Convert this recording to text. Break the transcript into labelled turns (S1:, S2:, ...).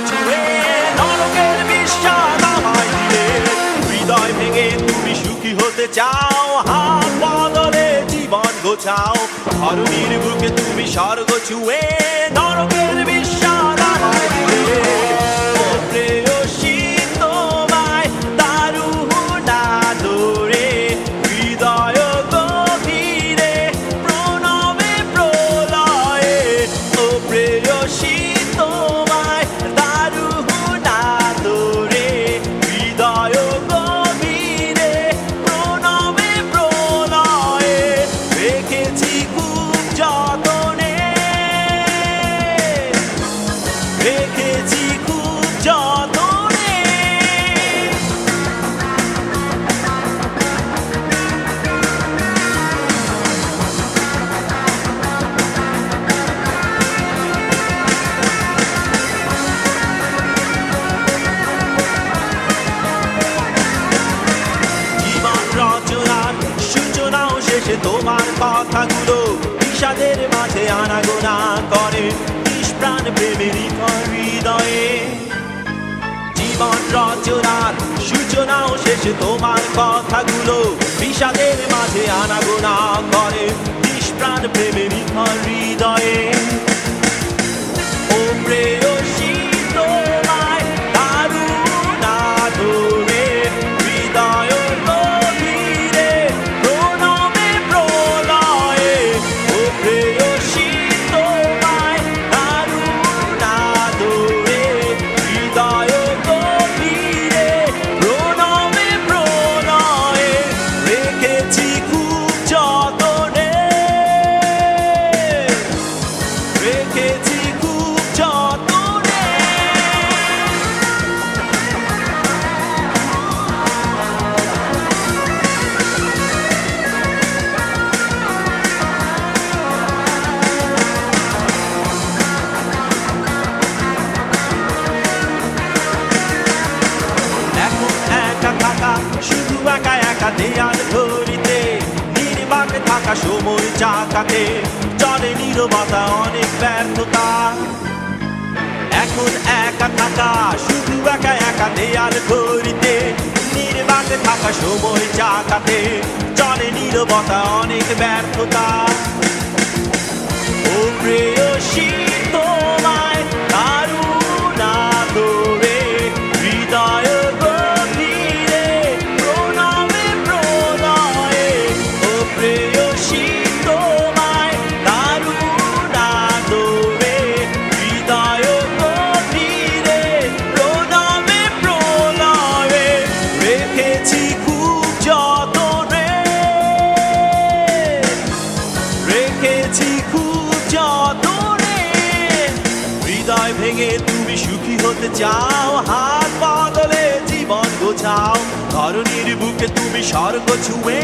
S1: ছুঁয়ে নরকের বিস্বাদ আমায় দিলে। হৃদয় ভেঙে তুমি সুখী হতে চাও, হাত বদলে জীবন গোছাও। ধরণীর বুকে তুমি স্বর্গ ছুঁয়ে নরকের বিস্বাদ আমায় দিলে। ও প্রেয়সী তোমায় দারুণ আদরে, হৃদয় গভীরে প্রণবে প্রলয়ে। ও প্রেয়সী তোমায় দারুণ আদরে, হৃদয় গভীরে প্রণবে প্রলয়ে। রেখেছি খুব যতনে, রেখেছি খুব যতনে। জীবন রচনার সূচনাও শেষে তোমার কথাগুলো বিষাদের মাঝে আনাগোনা করে নিষ্প্রাণ প্রেমের হৃদয়ে। জীবন রচনার সূচনাও শেষে তোমার কথাগুলো বিষাদের মাঝে আনাগোনা করে নিষ্প্রাণ প্রেমের হৃদয়ে। ও প্রেয়সী তোমায় দারুণ আদরে, হৃদয় গভীরে প্রণবে প্রলয়ে। ও প্রেয়সী তোমায় দারুণ আদরে, হৃদয় গভীরে প্রণবে প্রলয়ে। রেখেছি খুব যতনে, রেখেছি খুব যতনে। এখন একা থাকা, শুধু একা একা দেয়াল ঘড়িতে, নির্বাক থাকা সময় চাকাতে চলে নীরবতা অনেক ব্যর্থতা। এখন একা থাকা, শুধু একা একা দেয়াল ঘড়িতে, নির্বাক থাকা সময় চাকাতে চলে নীরবতা অনেক ব্যর্থতা। ও প্রেয়সী তোমায় দারুণ আদরে, হৃদয় গভীরে প্রণবে প্রলয়ে। ও প্রেয়সী তোমায় দারুণ আদরে, হৃদয় গভীরে প্রণবে প্রলয়ে। রেখেছি খুব যতনে, রেখেছি খুব যতনে। হৃদয় ভেঙে তুমি সুখী হতে চাও, হাত বদলে জীবন গোছাও। ধরণীর বুকে তুমি স্বর্গ ছুঁয়ে